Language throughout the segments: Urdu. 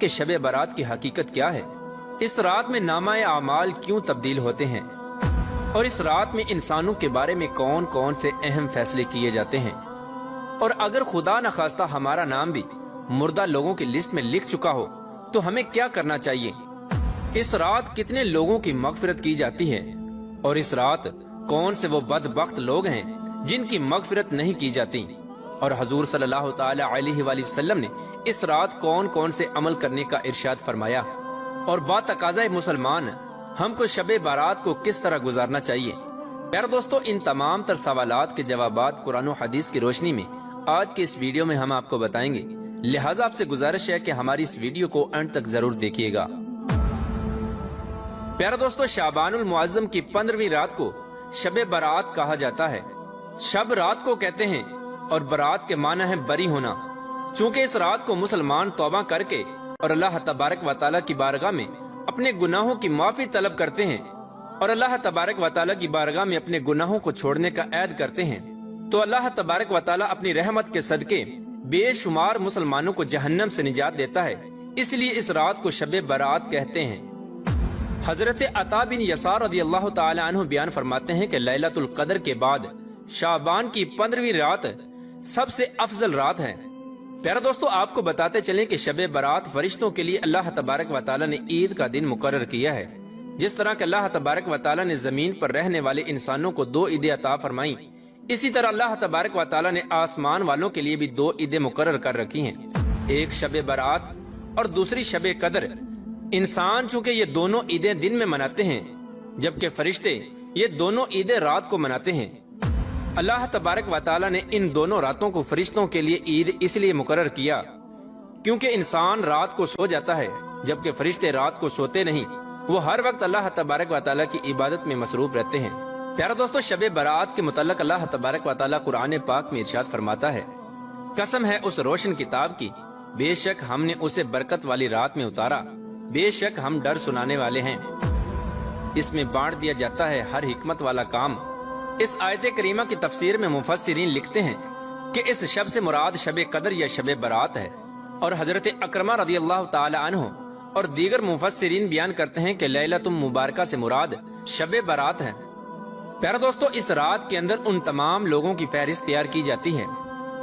کہ شب برات کی حقیقت کیا ہے، اس رات میں نامہ اعمال کیوں تبدیل ہوتے ہیں، اور اس رات میں انسانوں کے بارے میں کون کون سے اہم فیصلے کیے جاتے ہیں، اور اگر خدا نخواستہ ہمارا نام بھی مردہ لوگوں کی لسٹ میں لکھ چکا ہو تو ہمیں کیا کرنا چاہیے، اس رات کتنے لوگوں کی مغفرت کی جاتی ہے، اور اس رات کون سے وہ بدبخت لوگ ہیں جن کی مغفرت نہیں کی جاتی، اور حضور صلی اللہ تعالی علیہ وآلہ وسلم نے اس رات کون کون سے عمل کرنے کا ارشاد فرمایا، اور باتقاضۂ مسلمان ہم کو شب بارات کو کس طرح گزارنا چاہیے۔ پیارے دوستو، ان تمام تر سوالات کے جوابات قرآن و حدیث کی روشنی میں آج کے اس ویڈیو میں ہم آپ کو بتائیں گے، لہٰذا آپ سے گزارش ہے کہ ہماری اس ویڈیو کو اینڈ تک ضرور دیکھیے گا۔ پیارے دوستو، شعبان المعظم کی 15ویں رات کو شب برات کہا جاتا ہے۔ شب رات کو کہتے ہیں اور برات کے معنی ہے بری ہونا، چونکہ اس رات کو مسلمان توبہ کر کے اور اللہ تبارک و تعالیٰ کی بارگاہ میں اپنے گناہوں کی معافی طلب کرتے ہیں، اور اللہ تبارک و تعالیٰ کی بارگاہ میں اپنے گناہوں کو چھوڑنے کا عہد کرتے ہیں، تو اللہ تبارک و تعالیٰ اپنی رحمت کے صدقے بے شمار مسلمانوں کو جہنم سے نجات دیتا ہے، اس لیے اس رات کو شب برات کہتے ہیں۔ حضرت عطا بن یسار رضی اللہ تعالی عنہ بیان فرماتے ہیں کہ لیلۃ القدر کے بعد شعبان کی 15ویں رات سب سے افضل رات ہے۔ پیارے دوستو، آپ کو بتاتے چلیں کہ شب برات فرشتوں کے لیے اللہ تبارک و تعالی نے عید کا دن مقرر کیا ہے، جس طرح کہ اللہ تبارک و تعالی نے زمین پر رہنے والے انسانوں کو 2 عیدیں عطا فرمائیں، اسی طرح اللہ تبارک و تعالی نے آسمان والوں کے لیے بھی 2 عیدیں مقرر کر رکھی ہیں، ایک شب برات اور دوسری شب قدر۔ انسان چونکہ یہ دونوں عیدیں دن میں مناتے ہیں، جبکہ فرشتے یہ دونوں عیدیں رات کو مناتے ہیں۔ اللہ تبارک و تعالی نے ان دونوں راتوں کو فرشتوں کے لیے عید اس لیے مقرر کیا کیونکہ انسان رات کو سو جاتا ہے جبکہ فرشتے رات کو سوتے نہیں، وہ ہر وقت اللہ تبارک و تعالی کی عبادت میں مصروف رہتے ہیں۔ پیارے دوستو، شب برات کے متعلق اللہ تبارک و تعالی قرآن پاک میں ارشاد فرماتا ہے، قسم ہے اس روشن کتاب کی، بے شک ہم نے اسے برکت والی رات میں اتارا، بے شک ہم ڈر سنانے والے ہیں۔ اس میں بانٹ دیا جاتا ہے ہر حکمت والا کام۔ اس آیت کریمہ کی تفسیر میں مفسرین لکھتے ہیں کہ اس شب سے مراد شب قدر یا شب برات ہے، اور حضرت اکرمہ رضی اللہ تعالی عنہ اور دیگر مفسرین بیان کرتے ہیں کہ لیلۃ مبارکہ سے مراد شب برات ہے۔ پیارے دوستو، اس رات کے اندر ان تمام لوگوں کی فہرست تیار کی جاتی ہے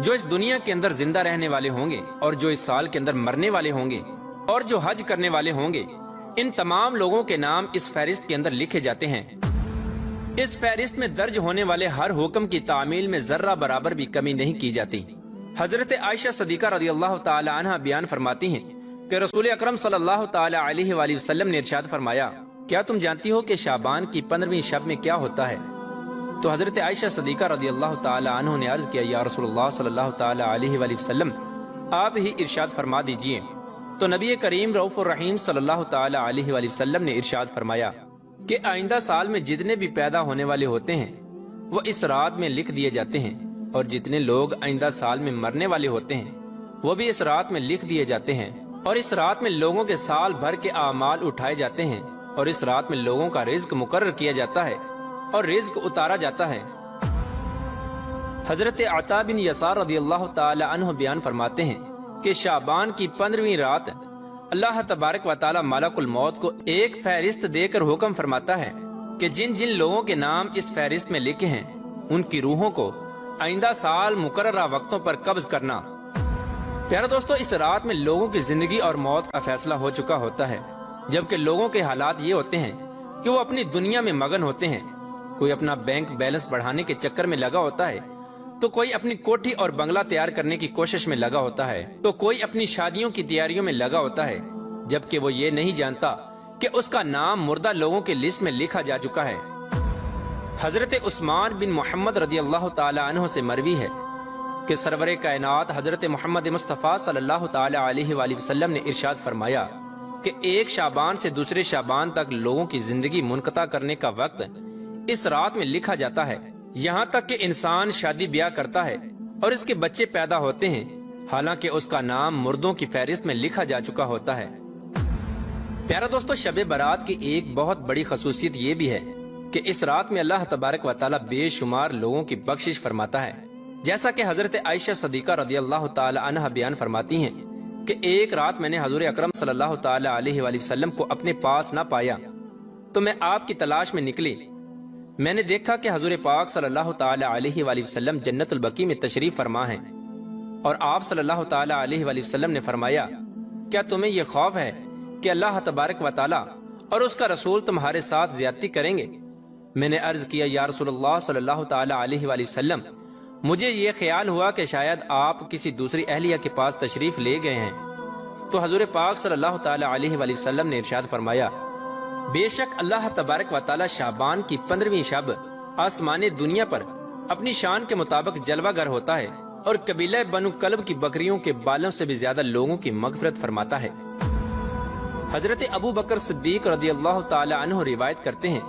جو اس دنیا کے اندر زندہ رہنے والے ہوں گے اور جو اس سال کے اندر مرنے والے ہوں گے اور جو حج کرنے والے ہوں گے، ان تمام لوگوں کے نام اس فہرست کے اندر لکھے جاتے ہیں۔ اس فہرست میں درج ہونے والے ہر حکم کی تعمیل میں ذرہ برابر بھی کمی نہیں کی جاتی۔ حضرت عائشہ صدیقہ رضی اللہ تعالی عنہ بیان فرماتی ہیں کہ رسول اکرم صلی اللہ تعالی علیہ وآلہ وسلم نے ارشاد فرمایا، کیا تم جانتی ہو کہ شعبان کی 15ویں شب میں کیا ہوتا ہے؟ تو حضرت عائشہ صدیقہ رضی اللہ تعالی عنہ نے عرض کیا، یا رسول اللہ صلی اللہ تعالی علیہ وآلہ وسلم، آپ ہی ارشاد فرما دیجئے۔ تو نبی کریم رؤوف الرحیم صلی اللہ تعالی علیہ وآلہ وسلم نے ارشاد فرمایا کہ آئندہ سال میں جتنے بھی پیدا ہونے والے ہوتے ہیں وہ اس رات میں لکھ دیے جاتے ہیں، اور جتنے لوگ آئندہ سال میں مرنے والے ہوتے ہیں وہ بھی اس رات میں لکھ دیے جاتے ہیں، اور اس رات میں لوگوں کے سال بھر کے اعمال اٹھائے جاتے ہیں، اور اس رات میں لوگوں کا رزق مقرر کیا جاتا ہے اور رزق اتارا جاتا ہے۔ حضرت عطا بن یسار رضی اللہ تعالی عنہ بیان فرماتے ہیں کہ شعبان کی 15ویں رات اللہ تبارک و تعالی ملک الموت کو ایک فہرست دے کر حکم فرماتا ہے کہ جن جن لوگوں کے نام اس فہرست میں لکھے ہیں ان کی روحوں کو آئندہ سال مقررہ وقتوں پر قبض کرنا۔ پیارے دوستو، اس رات میں لوگوں کی زندگی اور موت کا فیصلہ ہو چکا ہوتا ہے، جبکہ لوگوں کے حالات یہ ہوتے ہیں کہ وہ اپنی دنیا میں مگن ہوتے ہیں، کوئی اپنا بینک بیلنس بڑھانے کے چکر میں لگا ہوتا ہے، تو کوئی اپنی کوٹھی اور بنگلہ تیار کرنے کی کوشش میں لگا ہوتا ہے، تو کوئی اپنی شادیوں کی تیاریوں میں لگا ہوتا ہے، جبکہ وہ یہ نہیں جانتا کہ اس کا نام مردہ لوگوں کی لسٹ میں لکھا جا چکا ہے۔ حضرت عثمان بن محمد رضی اللہ تعالی عنہ سے مروی ہے کہ سرور کائنات حضرت محمد مصطفیٰ صلی اللہ تعالی علیہ وآلہ وسلم نے ارشاد فرمایا کہ ایک شعبان سے دوسرے شعبان تک لوگوں کی زندگی منقطع کرنے کا وقت اس رات میں لکھا جاتا ہے، یہاں تک کہ انسان شادی بیاہ کرتا ہے اور اس کے بچے پیدا ہوتے ہیں، حالانکہ اس کا نام مردوں کی فہرست میں لکھا جا چکا ہوتا ہے۔ پیارا دوستو، شب برات کی ایک بہت بڑی خصوصیت یہ بھی ہے کہ اس رات میں اللہ تبارک و تعالی بے شمار لوگوں کی بخشش فرماتا ہے، جیسا کہ حضرت عائشہ صدیقہ رضی اللہ تعالی عنہ بیان فرماتی ہیں کہ ایک رات میں نے حضور اکرم صلی اللہ تعالی علیہ وآلہ وسلم کو اپنے پاس نہ پایا تو میں آپ کی تلاش میں نکلی۔ میں نے دیکھا کہ حضور پاک صلی اللہ تعالی علیہ وآلہ وسلم جنت البقیع میں تشریف فرما ہیں، اور آپ صلی اللہ تعالی علیہ وآلہ وسلم نے فرمایا، کیا تمہیں یہ خوف ہے کہ اللہ تبارک و تعالی اور اس کا رسول تمہارے ساتھ زیادتی کریں گے؟ میں نے عرض کیا، یا رسول اللہ صلی اللہ تعالی علیہ وآلہ وسلم، مجھے یہ خیال ہوا کہ شاید آپ کسی دوسری اہلیہ کے پاس تشریف لے گئے ہیں۔ تو حضور پاک صلی اللہ تعالی علیہ وآلہ وسلم نے ارشاد فرمایا، بے شک اللہ تبارک و تعالی شعبان کی 15ویں شب آسمان دنیا پر اپنی شان کے مطابق جلوہ گر ہوتا ہے اور قبیلہ بنو کلب کی بکریوں کے بالوں سے بھی زیادہ لوگوں کی مغفرت فرماتا ہے۔ حضرت ابو بکر صدیق رضی اللہ تعالی عنہ روایت کرتے ہیں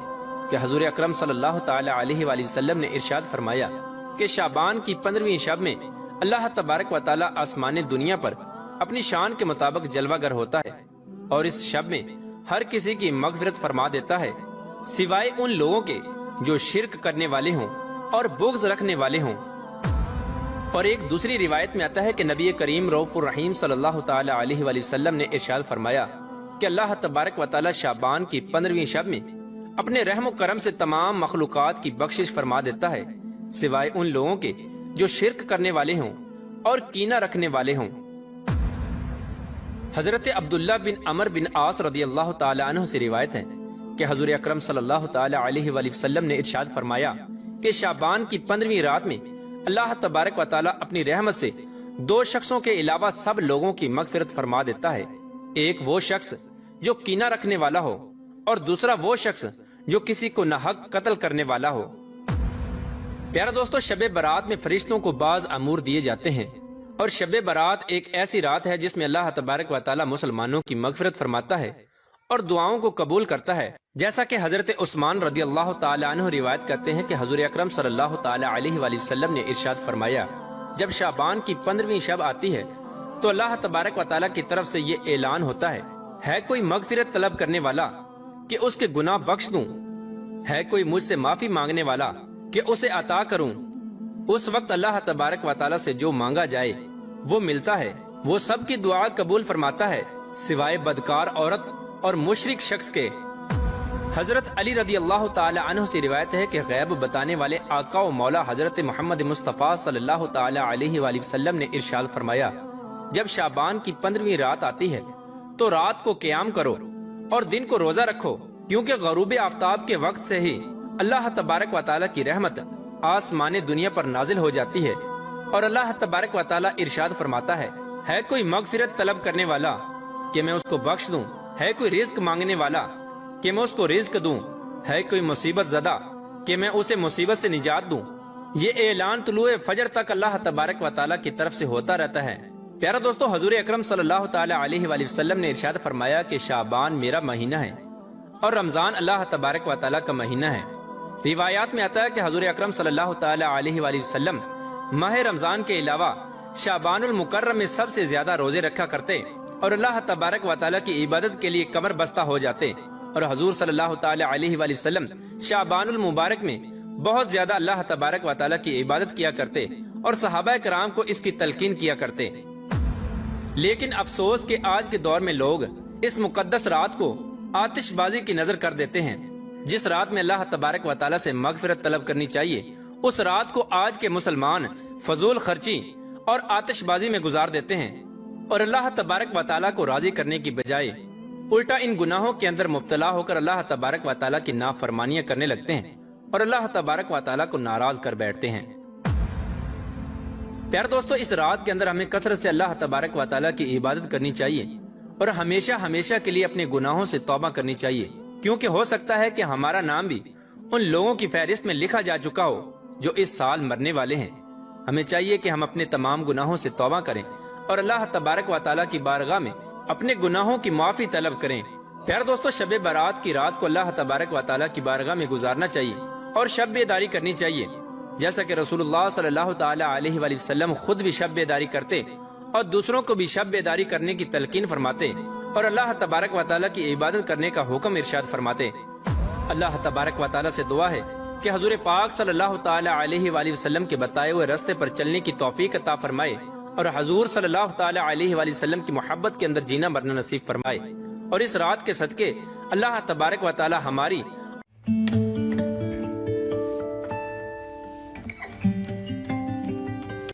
کہ حضور اکرم صلی اللہ تعالی علیہ وآلہ وسلم نے ارشاد فرمایا کہ شعبان کی 15ویں شب میں اللہ تبارک و تعالی آسمان دنیا پر اپنی شان کے مطابق جلوہ گر ہوتا ہے، اور اس شب میں ہر کسی کی مغفرت فرما دیتا ہے سوائے ان لوگوں کے جو شرک کرنے والے ہوں اور بغض رکھنے والے ہوں۔ اور ایک دوسری روایت میں آتا ہے کہ نبی کریم رؤوف الرحیم صلی اللہ تعالی علیہ وآلہ وسلم نے ارشاد فرمایا کہ اللہ تبارک و تعالی شعبان کی 15ویں شب میں اپنے رحم و کرم سے تمام مخلوقات کی بخشش فرما دیتا ہے سوائے ان لوگوں کے جو شرک کرنے والے ہوں اور کینہ رکھنے والے ہوں۔ حضرت عبداللہ بن عمر بن عاص رضی اللہ تعالی عنہ سے روایت ہے کہ حضور اکرم صلی اللہ تعالی علیہ وآلہ وسلم نے ارشاد فرمایا کہ شعبان کی 15ویں رات میں اللہ تبارک و تعالی اپنی رحمت سے 2 شخصوں کے علاوہ سب لوگوں کی مغفرت فرما دیتا ہے، ایک وہ شخص جو کینہ رکھنے والا ہو اور دوسرا وہ شخص جو کسی کو ناحق قتل کرنے والا ہو۔ پیارا دوستو، شب برات میں فرشتوں کو بعض امور دیے جاتے ہیں، اور شب برات ایک ایسی رات ہے جس میں اللہ تبارک و تعالی مسلمانوں کی مغفرت فرماتا ہے اور دعاؤں کو قبول کرتا ہے، جیسا کہ حضرت عثمان رضی اللہ تعالی عنہ روایت کرتے ہیں کہ حضور اکرم صلی اللہ تعالی علیہ وآلہ وسلم نے ارشاد فرمایا، جب شعبان کی 15ویں شب آتی ہے تو اللہ تبارک و تعالی کی طرف سے یہ اعلان ہوتا ہے کوئی مغفرت طلب کرنے والا کہ اس کے گناہ بخش دوں؟ ہے کوئی مجھ سے معافی مانگنے والا کہ اسے عطا کروں؟ اس وقت اللہ تبارک و تعالی سے جو مانگا جائے وہ ملتا ہے، وہ سب کی دعا قبول فرماتا ہے سوائے بدکار عورت اور مشرک شخص کے۔ حضرت علی رضی اللہ تعالی عنہ سے روایت ہے کہ غیب بتانے والے آقا و مولا حضرت محمد مصطفیٰ صلی اللہ تعالی علیہ وآلہ وسلم نے ارشاد فرمایا، جب شعبان کی 15ویں رات آتی ہے تو رات کو قیام کرو اور دن کو روزہ رکھو، کیونکہ غروب آفتاب کے وقت سے ہی اللہ تبارک و تعالی کی رحمت آسمان دنیا پر نازل ہو جاتی ہے، اور اللہ تبارک و تعالی ارشاد فرماتا ہے کوئی مغفرت طلب کرنے والا کہ میں اس کو بخش دوں؟ ہے کوئی رزق مانگنے والا کہ میں اس کو رزق دوں؟ ہے کوئی مصیبت زدہ کہ میں اسے مصیبت سے نجات دوں؟ یہ اعلان طلوع فجر تک اللہ تبارک و تعالی کی طرف سے ہوتا رہتا ہے۔ پیارا دوستو، حضور اکرم صلی اللہ تعالی علیہ وآلہ وسلم نے ارشاد فرمایا کہ شعبان میرا مہینہ ہے اور رمضان اللہ تبارک و تعالی کا مہینہ ہے۔ روایات میں آتا ہے کہ حضور اکرم صلی اللہ تعالی علیہ وآلہ وسلم ماہ رمضان کے علاوہ شعبان المکرم میں سب سے زیادہ روزے رکھا کرتے اور اللہ تبارک و تعالی کی عبادت کے لیے کمر بستہ ہو جاتے، اور حضور صلی اللہ تعالی علیہ وآلہ وسلم شعبان المبارک میں بہت زیادہ اللہ تبارک و تعالی کی عبادت کیا کرتے اور صحابہ کرام کو اس کی تلقین کیا کرتے۔ لیکن افسوس کہ آج کے دور میں لوگ اس مقدس رات کو آتش بازی کی نظر کر دیتے ہیں۔ جس رات میں اللہ تبارک و تعالی سے مغفرت طلب کرنی چاہیے، اس رات کو آج کے مسلمان فضول خرچی اور آتش بازی میں گزار دیتے ہیں، اور اللہ تبارک و تعالی کو راضی کرنے کی بجائے الٹا ان گناہوں کے اندر مبتلا ہو کر اللہ تبارک و تعالی کی نافرمانیاں کرنے لگتے ہیں اور اللہ تبارک و تعالی کو ناراض کر بیٹھتے ہیں۔ پیارے دوستو، اس رات کے اندر ہمیں کثرت سے اللہ تبارک و تعالی کی عبادت کرنی چاہیے اور ہمیشہ ہمیشہ کے لیے اپنے گناہوں سے توبہ کرنی چاہیے، کیونکہ ہو سکتا ہے کہ ہمارا نام بھی ان لوگوں کی فہرست میں لکھا جا چکا ہو جو اس سال مرنے والے ہیں۔ ہمیں چاہیے کہ ہم اپنے تمام گناہوں سے توبہ کریں اور اللہ تبارک و تعالی کی بارگاہ میں اپنے گناہوں کی معافی طلب کریں۔ پیارے دوستو، شب برات کی رات کو اللہ تبارک و تعالی کی بارگاہ میں گزارنا چاہیے اور شب بیداری کرنی چاہیے، جیسا کہ رسول اللہ صلی اللہ تعالی علیہ وآلہ وسلم خود بھی شب بیداری کرتے اور دوسروں کو بھی شب بیداری کرنے کی تلقین فرماتے اور اللہ تبارک و تعالی کی عبادت کرنے کا حکم ارشاد فرماتے۔ اللہ تبارک و تعالی سے دعا ہے کہ حضور پاک صلی اللہ تعالی علیہ وآلہ وسلم کے بتائے ہوئے راستے پر چلنے کی توفیق عطا فرمائے اور حضور صلی اللہ تعالی علیہ وآلہ وسلم کی محبت کے اندر جینا مرنا نصیب فرمائے، اور اس رات کے صدقے اللہ تبارک و تعالی ہماری